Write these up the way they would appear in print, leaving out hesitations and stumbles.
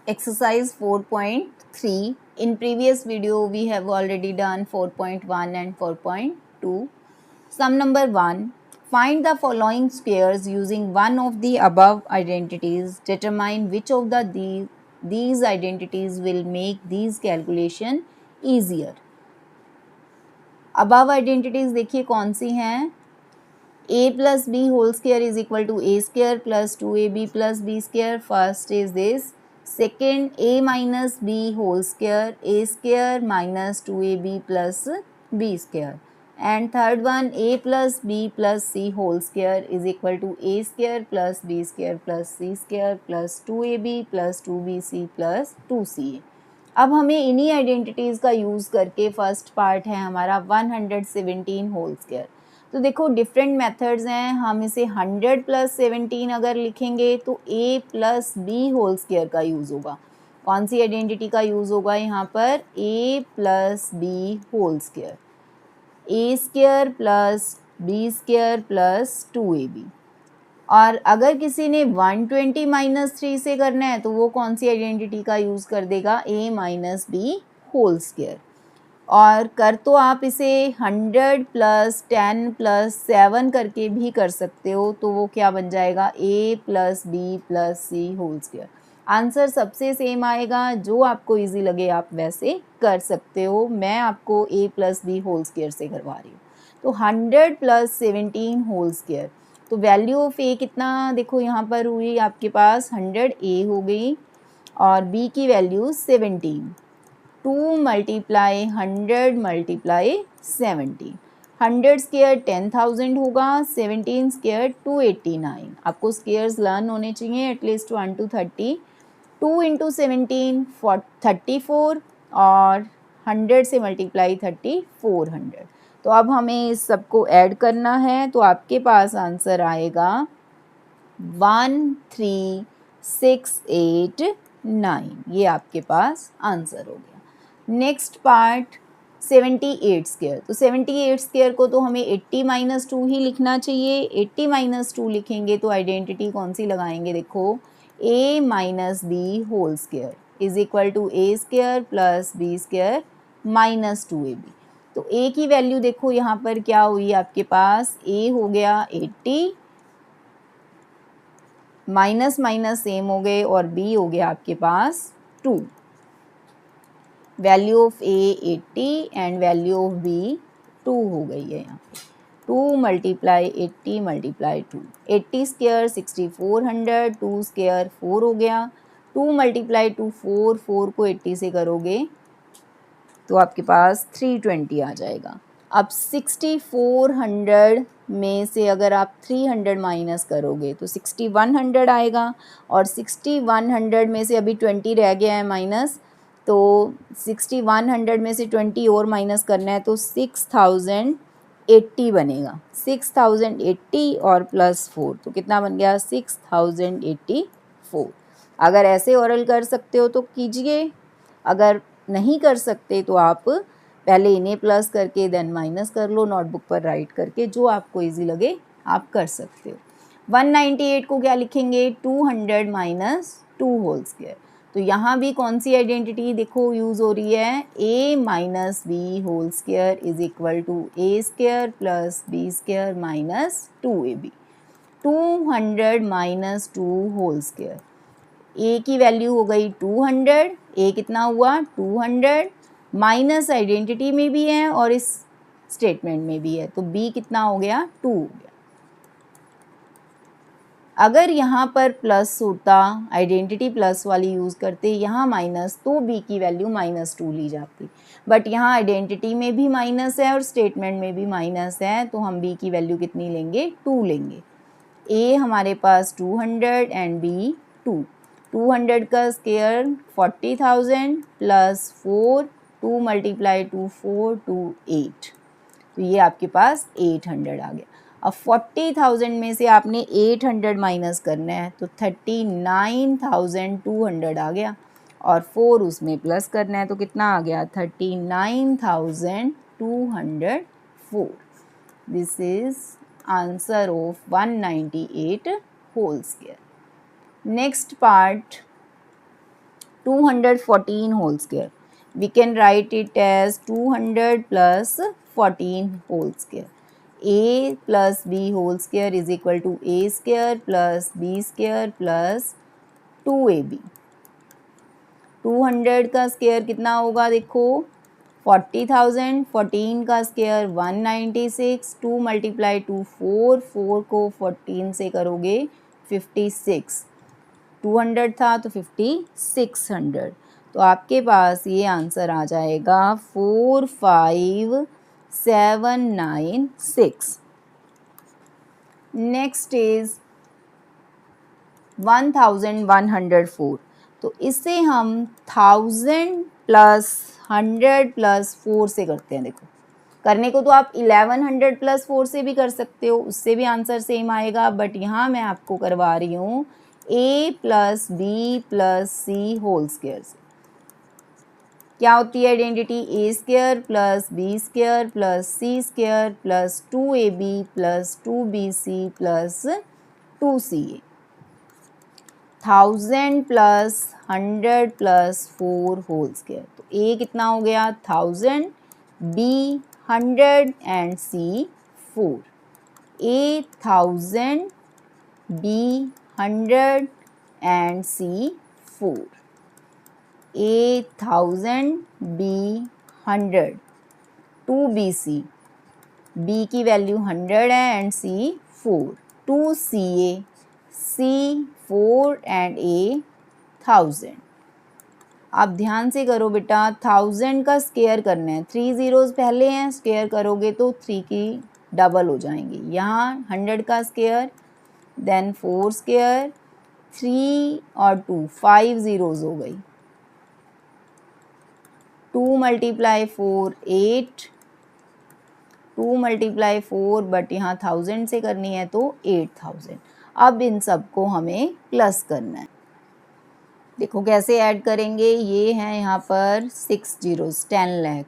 Exercise 4.3. In previous video we have already done 4.1 and 4.2. Sum number 1. Find the following squares using one of the above identities. Determine which of these identities will make these calculation easier. Above identities देखिए कौन सी हैं. A plus B whole square is equal to A square plus 2AB plus B square. First is this. Second, A minus B whole square, A square minus 2AB plus B square. And third one, A plus B plus C whole square is equal to A square plus B square plus C square plus 2AB plus 2BC plus 2CA. अब हमें इन्हीं identities का use करके first part है हमारा 117 whole square. तो देखो different methods हैं. हम इसे 100 प्लस 17 अगर लिखेंगे तो a plus B whole square का यूज़ होगा. कौन सी आइडेंटिटी का यूज़ होगा यहाँ पर? a plus B whole square, a square plus B square plus 2ab. और अगर किसी ने 120 माइनस 3 से करना है तो वो कौन सी आइडेंटिटी का यूज़ कर देगा? a minus B whole square. और कर तो आप इसे 100 प्लस 10 प्लस 7 करके भी कर सकते हो. तो वो क्या बन जाएगा? a plus B plus C whole square. Answer सबसे सेम आएगा. जो आपको इजी लगे आप वैसे कर सकते हो. मैं आपको a plus B whole square से करवा रही हूँ. तो 100 प्लस 17 होल स्क्वायर. तो वैल्यू ऑफ a कितना देखो यहाँ पर हुई आपके पास 100a हो गई और b की वैल्यू 17. 2 multiply 100 multiply 17. 100 स्क्वायर 10,000 होगा. 17 स्क्वायर 289. आपको स्क्वायर्स लर्न होने चाहिए एटलीस्ट 1 to 30. 2 इंटू 17 34 और 100 से मल्टीप्लाई 30 400. तो अब हमें इस सबको ऐड करना है. तो आपके पास आंसर आएगा 13689. ये आपके पास आंसर हो गया. Next part 78 square. तो 78 स्क्वायर को तो हमें 80 माइनस 2 ही लिखना चाहिए. 80 माइनस 2 लिखेंगे तो आइडेंटिटी कौन सी लगाएंगे? देखो a minus B whole square is equal to a square plus B square minus 2ab. तो a की वैल्यू देखो यहाँ पर क्या हुई आपके पास? a हो गया 80, माइनस माइनस सेम हो गए और b हो गया आपके पास 2. Value of a 80 and value of b 2 हो गई है यहाँ पे. 2 मल्टीप्लाई 80 मल्टीप्लाई 2. 80 स्क्वायर 6400, 2 स्क्वायर 4 हो गया. 2 मल्टीप्लाई 2 4, 4 को 80 से करोगे तो आपके पास 320 आ जाएगा. अब 6400 में से अगर आप 300 माइनस करोगे तो 6100 आएगा. और 6100 में से अभी 20 रह गया है माइनस. तो 6100 में से 20 और माइनस करना है तो 6080 बनेगा. 6080 और प्लस 4 तो कितना बन गया? 6084. अगर ऐसे ओरल कर सकते हो तो कीजिए. अगर नहीं कर सकते तो आप पहले इन्हें प्लस करके देन माइनस कर लो. नोटबुक पर राइट करके जो आपको इजी लगे आप कर सकते हो. 198 को क्या लिखेंगे? 200 माइनस 2 होल स्क्वायर. तो यहाँ भी कौन सी आइडेंटिटी देखो यूज़ हो रही है? a minus B whole square is equal to a square plus B square minus 2ab. 200 minus 2 whole square. a की वैल्यू हो गई 200. a कितना हुआ? 200. माइनस आइडेंटिटी में भी है और इस स्टेटमेंट में भी है. तो b कितना हो गया? 2 हो गया. अगर यहाँ पर प्लस होता, आइडेंटिटी प्लस वाली यूज़ करते, यहाँ माइनस, तो b की वैल्यू -2 ली जाती. बट यहाँ आइडेंटिटी में भी माइनस है और स्टेटमेंट में भी माइनस है. तो हम b की वैल्यू कितनी लेंगे? 2 लेंगे. a हमारे पास 200 एंड b 2. 200 का स्क्वायर 40,000 प्लस 4, 2 मल्टीप्लाई 2 4 2 8. तो ये आपके पास 800 आ गया. अब 40,000 में से आपने 800 माइनस करना है तो 39,200 आ गया और 4 उसमें प्लस करना है तो कितना आ गया? 39,204. This is answer of 198 whole square. Next part 214 whole square. We can write it as 200 plus 14 whole square. A plus b whole square is equal to a square plus b square plus 2ab. 200 का square कितना होगा देखो 40,000, 14 का square 196, 2 multiply two 4, 4 को 14 से करोगे 56, 200 था तो 5600, तो आपके पास ये आंसर आ जाएगा 45796. Next is 1104. तो इसे हम 1000 प्लस 100 प्लस 4 से करते हैं. देखो करने को तो आप 1100 प्लस 4 से भी कर सकते हो, उससे भी आंसर सेम आएगा, बट यहाँ मैं आपको करवा रही हूँ a plus B plus C whole square से. क्या होती है identity? A square plus B square plus C square plus 2ab plus 2bc plus 2ca. 1000 plus 100 plus 4 whole square. तो a कितना हो गया 1000, b 100 and c 4. a 1000, b 100 and c 4. a 1000, b 100, 2bc, b की value 100 है and c 4, 2ca, c 4 and a 1000. आप ध्यान से करो बेटा, 1000 का स्क्वायर करना है, 3 ज़ीरोज़ पहले हैं, स्क्वायर करोगे तो 3 की डबल हो जाएंगे. यहाँ 100 का स्क्वायर, देन 4 स्क्वायर, 3 और 2 5 ज़ीरोज़ हो गई. 2 मल्टीप्लाई 4 8, 2 मल्टीप्लाई 4, बट यहाँ 1000 से करनी है तो 8000. अब इन सबको हमें प्लस करना है. देखो कैसे ऐड करेंगे. ये है यहाँ पर 6 ज़ीरोज़ 10 लाख,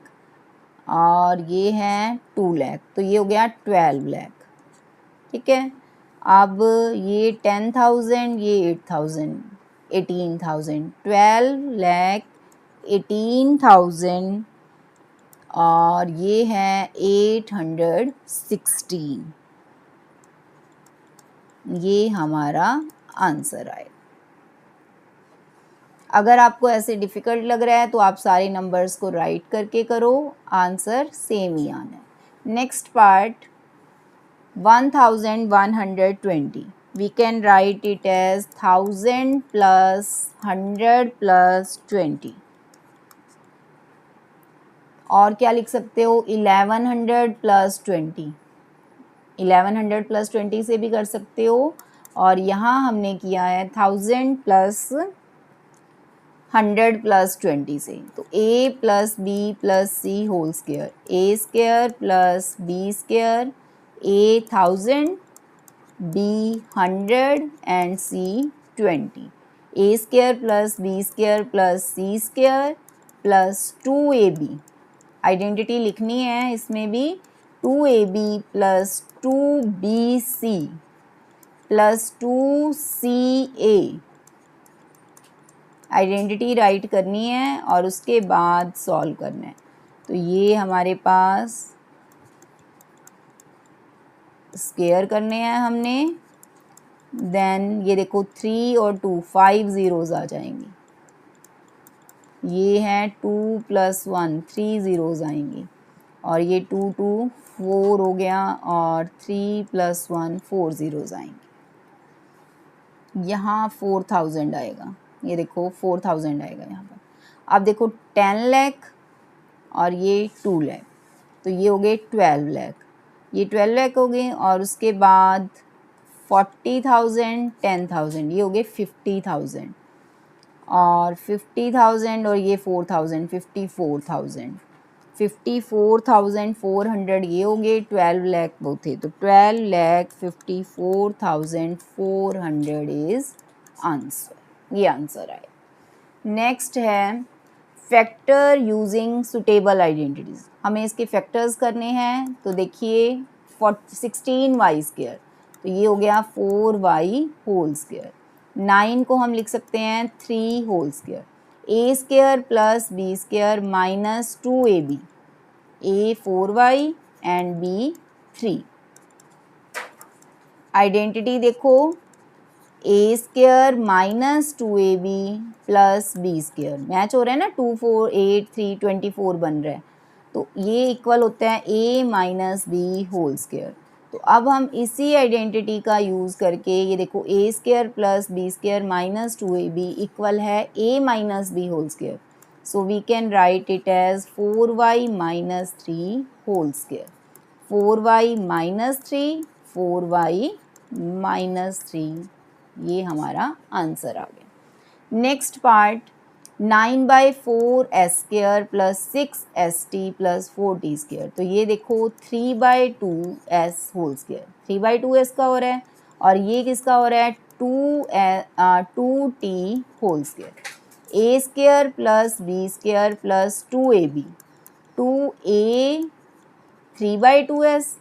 और ये है 2 लाख, तो ये हो गया 12 लाख. ठीक है. अब ये 10,000, ये 8,000, 18,000, 12 लाख 18,000, और ये है 816. ये हमारा आंसर आए. अगर आपको ऐसे डिफ़िकल्ट लग रहा है तो आप सारे नंबर्स को राइट करके करो, आंसर सेम ही आना है. Next part 1120. We can write it as 1000 plus 100 plus 20. और क्या लिख सकते हो 1100 प्लस 20, 1100 प्लस 20 से भी कर सकते हो. और यहाँ हमने किया है 1000 प्लस 100 प्लस 20 से, तो a plus B plus C whole square, a square plus b square, a 1000, b 100 and c 20. a square plus b square plus c square plus 2ab. Identity लिखनी है इसमें भी, 2ab plus 2bc plus 2ca. Identity right करनी है और उसके बाद solve करना है. तो ये हमारे पास स्क्वायर करने हैं हमने, देन ये देखो 3 और 2 5 ज़ीरोज़ आ जाएंगी. ये है 2 प्लस 1 3 ज़ीरोज़ आएंगी, और ये 2 2 4 हो गया, और 3 प्लस 1 4 ज़ीरोज़ आएंगी. यहाँ 4000 आएगा. ये देखो 4000 आएगा यहाँ पर. अब देखो 10 लाख और ये 2 लाख, तो ये हो गए 12 लाख. ये 12 लाख हो गए, और उसके बाद 40,000 10,000, ये हो गए 50,000, और 50,000 और ये 4,000 54,000, 54,400 ये हो गए. 12 लाख वो थे, तो 12 लाख 54,400 इज़ आंसर. ये आंसर आए. नेक्स्ट है फैक्टर यूजिंग सुटेबल आइडेंटिटीज़. हमें इसके फैक्टर्स करने हैं. तो देखिए 16y स्क्वायर, तो ये हो गया 4y होल स्क्वायर. 9 को हम लिख सकते हैं 3 whole square. A square plus B square minus 2ab, A 4y and B 3। Identity देखो, A square minus 2ab plus B square match हो रहा है ना, 2 4 8 3 24 बन रहा है, तो ये इक्वल होता है a minus B whole square. तो अब हम इसी आइडेंटिटी का यूज़ करके ये देखो, A square plus B square minus 2ab equal है a minus B whole square, so we can write it as 4y minus 3 whole square. 4y minus 3, 4y minus 3, ये हमारा आंसर आ गया। Next part, 9/4 S square plus 6 S T plus 4t square. तो ये देखो 3/2 S whole square, 3/2 S का हो रहा है, और ये किसका हो रहा है, 2t whole square. A square plus B square plus 2ab, 2a 3/2s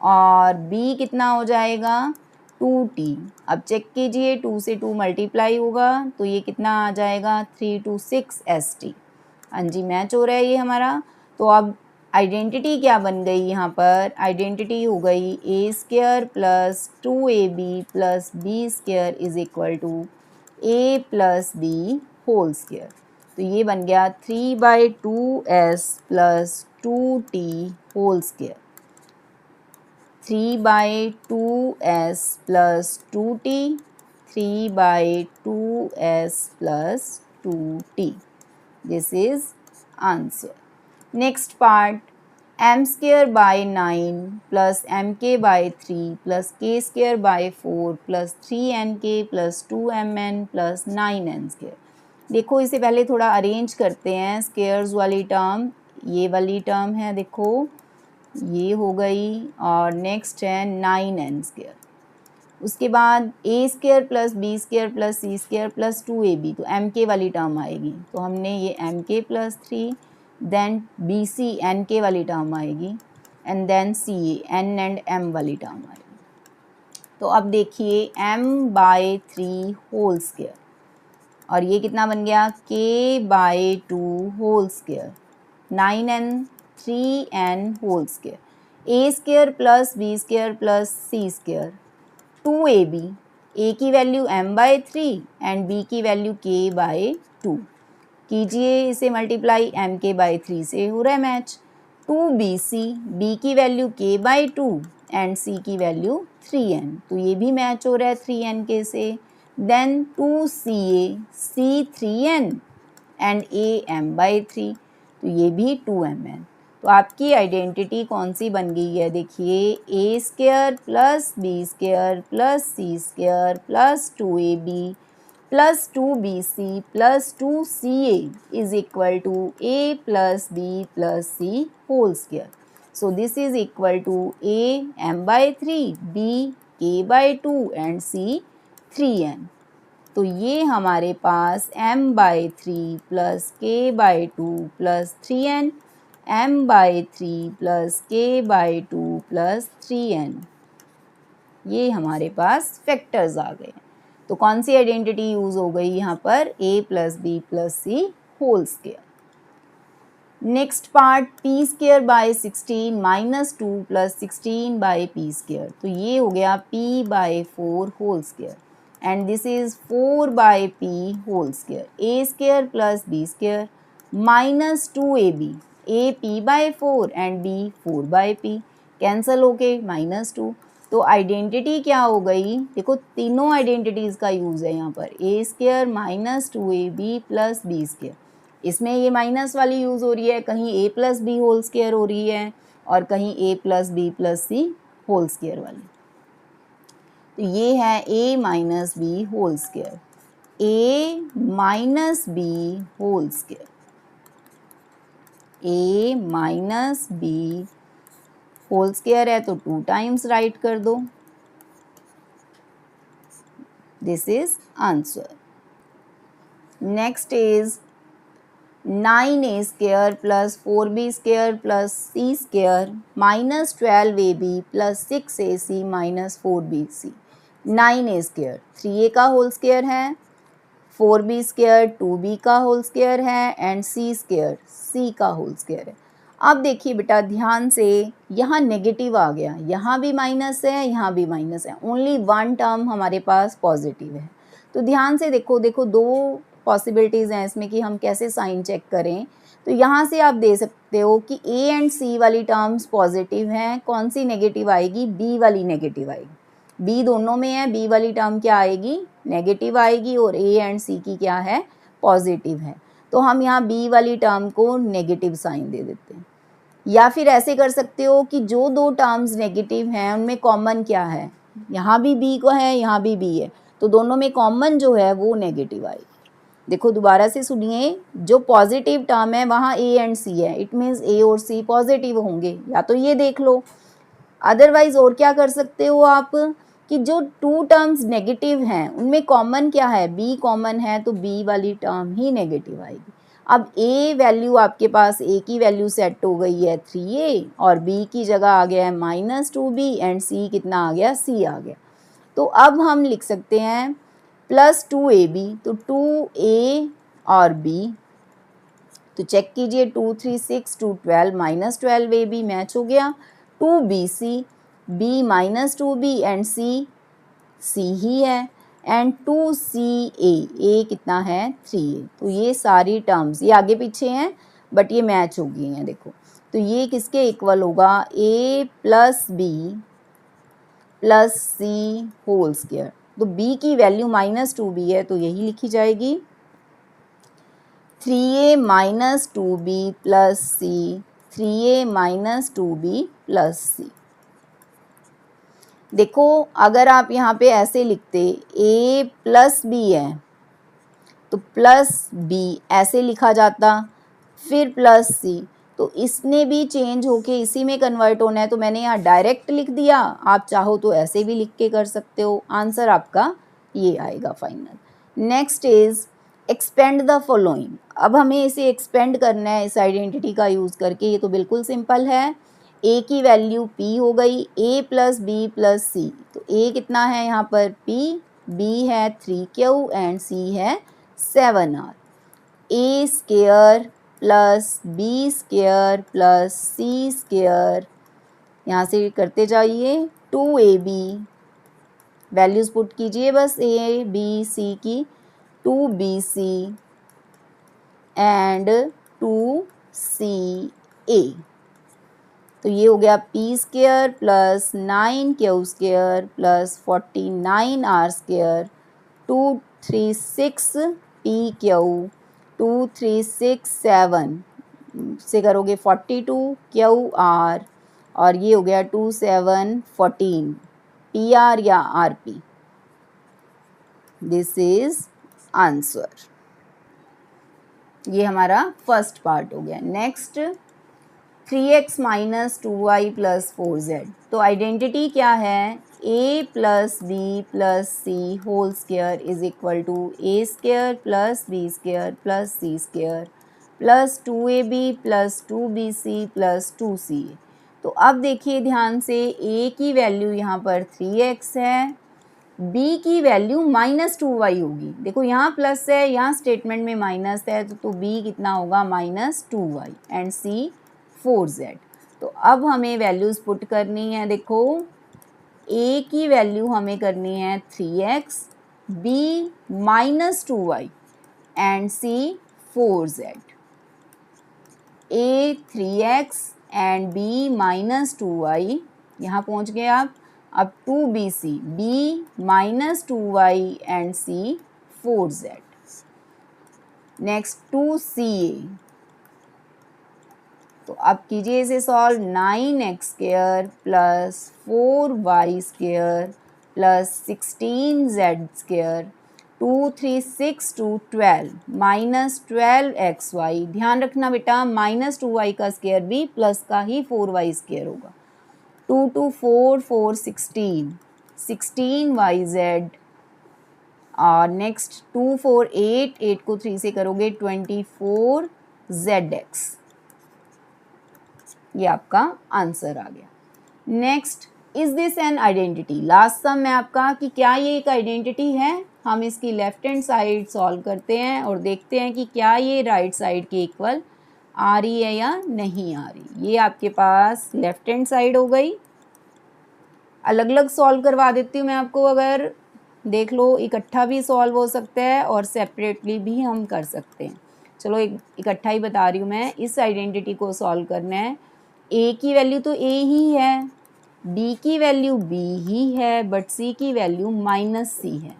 और b कितना हो जाएगा 2t। अब चेक कीजिए, 2 से 2 मल्टीप्लाई होगा तो ये कितना आ जाएगा 3 to 6 st। हाँ जी, मैच हो रहा है ये हमारा। तो अब आइडेंटिटी क्या बन गई यहाँ पर, आइडेंटिटी हो गई A square plus 2ab plus B square is equal to a plus B whole square. तो ये बन गया 3/2s plus 2t whole square, 3/2s plus 2t, 3/2s plus 2t. This is answer. Next part, m square by 9 plus mk by 3 plus k square by 4 plus 3nk plus 2mn plus 9n square। देखो इसे पहले थोड़ा arrange करते हैं, squares वाली term ये वाली term है, देखो ये हो गई, और नेक्स्ट है 9n स्क्वायर। उसके बाद A square plus B square plus C square plus 2ab, तो एम के वाली टर्म आएगी, तो हमने ये M K plus 3, then B C N K वाली टर्म आएगी, and then C N and M वाली टर्म आएगी। तो अब देखिए m/3 होल स्क्वायर, और ये कितना बन गया k/2 whole square, 9n 3n whole square, A square plus B square plus C square, 2ab, a की वैल्यू m/3 एंड b की वैल्यू k/2। कीजिए इसे मल्टीप्लाई, mk/3 से हो रहा है मैच। 2bc, b की वैल्यू k/2 एंड c की वैल्यू 3n, तो ये भी मैच हो रहा है 3n के से। Then 2ca, c 3n and a m/3, तो ये भी 2mn। तो आपकी आइडेंटिटी कौन सी बन गई है, देखिए A square plus B square plus C square plus 2ab plus 2bc plus 2ca is equal to a plus b plus c whole square. So this is equal to a m/3, b k/2 and c 3n। तो ये हमारे पास m/3 plus k/2 plus 3n, m/3 plus k/2 plus 3n, ये हमारे पास factors आ गए। तो कौन सी identity use हो गई यहाँ पर, a plus B plus C whole square. Next part, P square by 16 minus 2 plus 16 by P square. तो ये हो गया p/4 whole square, and this is 4/p whole square, a square plus b square minus 2ab, a p/4 and b 4/p, cancel होके -2। तो identity क्या हो गई, देखो तीनों आइडेंटिटीज़ का यूज़ है यहाँ पर, a square minus 2ab plus B square, इसमें ये माइनस वाली यूज़ हो रही है, कहीं a plus B whole square हो रही है, और कहीं a plus B plus C whole square वाली। तो ये है a minus B whole square, a minus B whole square, a minus B whole square है तो 2 टाइम्स राइट कर दो, this is answer. Next is 9a square plus 4b square plus c square minus 12ab plus 6ac minus 4bc। 9a square 3a का whole square है, 4b square 2b का whole square है and c square c का whole square है। अब देखिए बेटा ध्यान से, यहाँ नेगेटिव आ गया, यहाँ भी माइनस है, यहाँ भी माइनस है, ओनली वन टर्म हमारे पास पॉजिटिव है। तो ध्यान से देखो, दो पॉसिबिलिटीज़ हैं इसमें कि हम कैसे साइन चेक करें। तो यहाँ से आप दे सकते हो कि a एंड c वाली टर्म्स पॉजिटिव हैं, कौन सी नेगेटिव आएगी, b वाली नेगेटिव आएगी। b दोनों में है, b वाली टर्म क्या आएगी, नेगेटिव आएगी, और a एंड c की क्या है, पॉजिटिव है। तो हम यहाँ b वाली टर्म को नेगेटिव साइन दे देते हैं। या फिर ऐसे कर सकते हो कि जो दो टर्म्स नेगेटिव हैं उनमें कॉमन क्या है, यहाँ भी b को है, यहाँ भी b है, तो दोनों में कॉमन जो है वो नेगेटिव आएगी। देखो दोबारा से सुनिए, जो पॉजिटिव टर्म है वहाँ a एंड c है, इट मीन्स a और c पॉजिटिव होंगे, या तो ये देख लो। अदरवाइज और क्या कर सकते हो आप कि जो टू टर्म्स नेगेटिव हैं उनमें कॉमन क्या है, b कॉमन है, तो b वाली टर्म ही नेगेटिव आएगी। अब a वैल्यू आपके पास, a की वैल्यू सेट हो गई है 3a और b की जगह आ गया है -2b एंड c कितना आ गया, c आ गया। तो अब हम लिख सकते हैं +2ab, तो 2a और b, तो चेक कीजिए 2 3 6 2 12 -12ab मैच हो गया। 2bc, b -2b and c ही है, एंड 2ca, a कितना है 3a। तो ये सारी टर्म्स ये आगे पीछे हैं बट ये मैच हो गई हैं। देखो तो ये किसके इक्वल होगा, a plus b plus c whole square. तो b की वैल्यू -2b है तो यही लिखी जाएगी 3a minus 2b plus c, 3a minus 2b plus c। देखो अगर आप यहाँ पे ऐसे लिखते a प्लस b है तो प्लस b ऐसे लिखा जाता, फिर प्लस c, तो इसने भी चेंज होके इसी में कन्वर्ट होना है, तो मैंने यहाँ डायरेक्ट लिख दिया। आप चाहो तो ऐसे भी लिख के कर सकते हो, आंसर आपका ये आएगा final. Next is expand the following. अब हमें इसे एक्सपेंड करना है इस आइडेंटिटी का यूज़ करके, ये तो बिल्कुल सिंपल है। a की वैल्यू p हो गई, a plus b plus c, तो a कितना है यहाँ पर p, b है 3q एंड c है 7r। a square plus b square plus c square, यहाँ से करते जाइए 2ab, वैल्यूज़ पुट कीजिए बस a b c की, 2bc एंड 2ca, तो ये हो गया p square plus 9q square plus 49r square, 236 pq, 2367 से करोगे 42 QR, और ये हो गया 2714 PR या RP। This is answer. ये हमारा फर्स्ट पार्ट हो गया। Next 3x minus 2y plus 4z, तो आइडेंटिटी क्या है, a plus b plus c whole square is equal to a square plus b square plus c square plus 2ab plus 2bc plus 2ca। तो अब देखिए ध्यान से, a की value यहाँ पर 3x है, b की वैल्यू -2y होगी। देखो यहाँ प्लस है, यहाँ स्टेटमेंट में माइनस है, तो b कितना होगा -2y एंड c 4z। तो अब हमें वैल्यूज़ पुट करनी है। देखो a की वैल्यू हमें करनी है 3x, b -2y and c 4z। a 3x and b -2y, यहाँ पहुँच गए आप। अब 2bc, b -2y and c 4z। Next 2ca, तो अब कीजिए इसे solve, 9x square plus 4y square plus 16z square, 2 3 6 2 12 minus 12xy। ध्यान रखना बेटा -2y का स्क्वायर भी प्लस का ही 4y स्क्वायर होगा। 2 2 4 4 16 16yz, और नेक्स्ट 2 4 8 8 को 3 से करोगे 24zx। ये आपका आंसर आ गया। Next is this an identity, last sum में आपका कि क्या ये एक आइडेंटिटी है। हम इसकी लेफ्ट हैंड साइड सॉल्व करते हैं और देखते हैं कि क्या ये राइट साइड के इक्वल आ रही है या नहीं आ रही। ये आपके पास लेफ्ट हैंड साइड हो गई। अलग अलग सॉल्व करवा देती हूँ मैं आपको, अगर देख लो इकट्ठा भी सॉल्व हो सकता है और सेपरेटली भी हम कर सकते हैं। चलो इकट्ठा ही बता रही हूँ मैं। इस आइडेंटिटी को सॉल्व करना है। ए की वैल्यू तो ए ही है, बी की वैल्यू बी ही है, बट सी की वैल्यू माइनस सी है।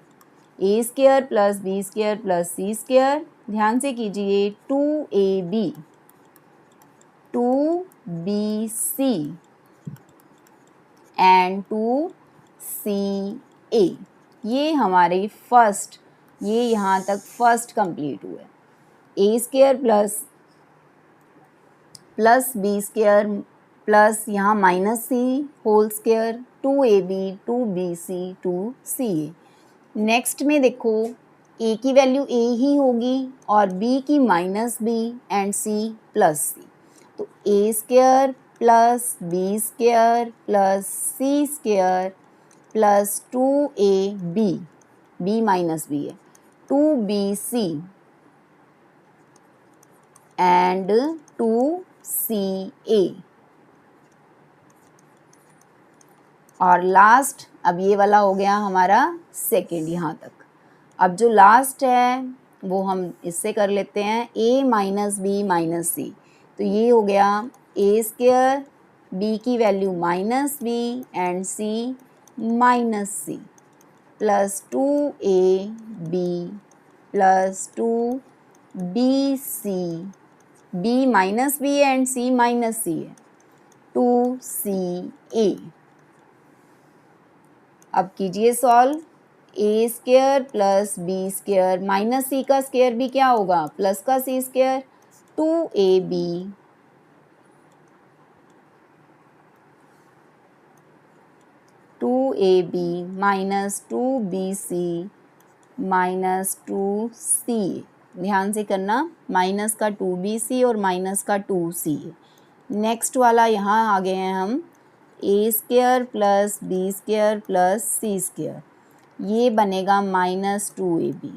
A square plus B square plus C square, ध्यान से कीजिए, 2ab 2bc एंड 2ca, ये हमारे फर्स्ट, ये यहाँ तक फर्स्ट कंप्लीट हुआ है। A square plus B square plus यहाँ minus C whole square, 2ab 2bc 2ca। Next में देखो ए की वैल्यू ए ही होगी और बी की minus B and C plus C, तो A square plus B square plus C square plus 2ab, B minus B है, 2bc and 2ca। और last, अब ये वाला हो गया हमारा सेकेंड यहाँ तक। अब जो लास्ट है वो हम इससे कर लेते हैं, a minus B minus C, तो ये हो गया ए स्क्वायर, बी की value minus B and C minus C plus 2ab plus 2bc, B minus B and C minus C है, 2ca। अब कीजिए solve, A square plus B square minus C का square भी क्या होगा, plus का सी square, 2ab minus 2bc minus 2c, ध्यान से करना, माइनस का 2bc और माइनस का 2c। नेक्स्ट वाला यहाँ आ गए हैं हम, A square plus B square plus C square, ये बनेगा माइनस 2ab,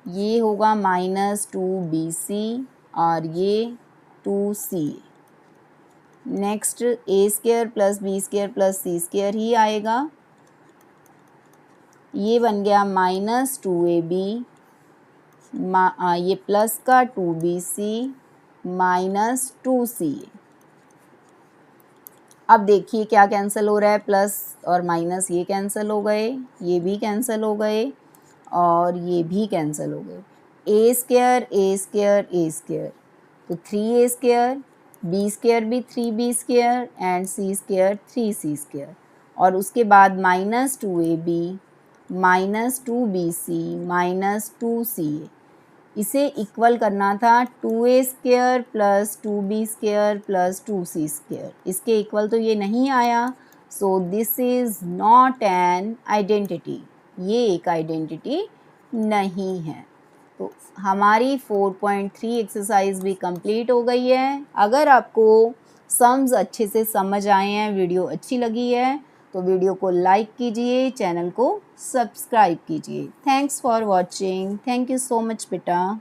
ये होगा माइनस 2bc और ये 2ca। Next A square plus B square plus C square ही आएगा, ये बन गया माइनस 2ab, ये प्लस का 2bc माइनस 2ca। अब देखिए क्या कैंसिल हो रहा है, प्लस और माइनस ये कैंसिल हो गए, ये भी कैंसिल हो गए और ये भी कैंसिल हो गए। A square A square A square, तो 3a स्क्वायर, बी स्क्वायर भी 3b square and C square 3c square, और उसके बाद minus 2ab minus 2bc minus 2ca। इसे इक्वल करना था 2a square plus 2b square plus 2c square, इसके equal तो ये नहीं आया, so this is not an identity, ये एक आइडेंटिटी नहीं है। तो हमारी 4.3 एक्सरसाइज भी कंप्लीट हो गई है। अगर आपको सम्स अच्छे से समझ आए हैं, वीडियो अच्छी लगी है, तो वीडियो को लाइक कीजिए, चैनल को सब्सक्राइब कीजिए। Thanks for watching, thank you so much बेटा।